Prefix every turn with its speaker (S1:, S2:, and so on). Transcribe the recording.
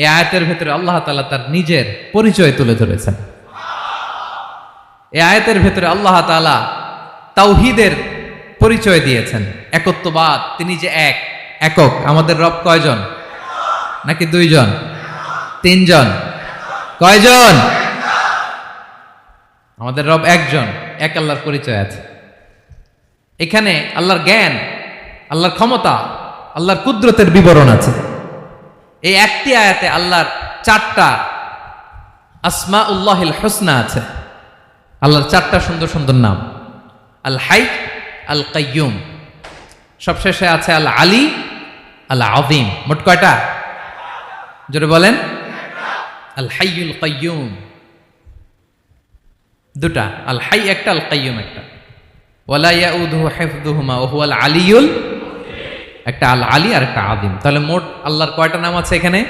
S1: এই আয়াতের ভেতরে আল্লাহ তাআলা তার নিজের পরিচয় তুলে ধরেছেন। এই আয়াতের ভেতরে আল্লাহ তাআলা তাওহীদের পরিচয় দিয়েছেন, একত্ববাদ, তিনি যে একক। আমাদের রব কয়জন? নাকি দুইজন, তিনজন? কয়জন? আমাদের রব একজন, এক আল্লাহর পরিচয় আছে। এখানে আল্লাহর জ্ঞান, আল্লাহর ক্ষমতা, আল্লাহর কুদরতের বিবরণ আছে। এই একটি আয়াতে আল্লাহর 4টা আসমাউল্লাহিল হুসনা আছে। আল্লাহর 4টা সুন্দর সুন্দর নাম, আল হাই, আল কাইয়ুম, সবশেষে আছে আল আলী, আল আযীম। মোট কয়টা? জোরে বলেন। আল হাইয়ুল কাইয়ুম 2টা, আল হাই একটা, আল কাইয়ুম একটা। ওয়ালা ইয়াউদুহু হিফযুহুমা ওয়া হুয়াল আলিয়ুল, একটা আল আলী আর একটা আযীম। তাহলে মোট আল্লাহর কয়টা নাম আছে এখানে?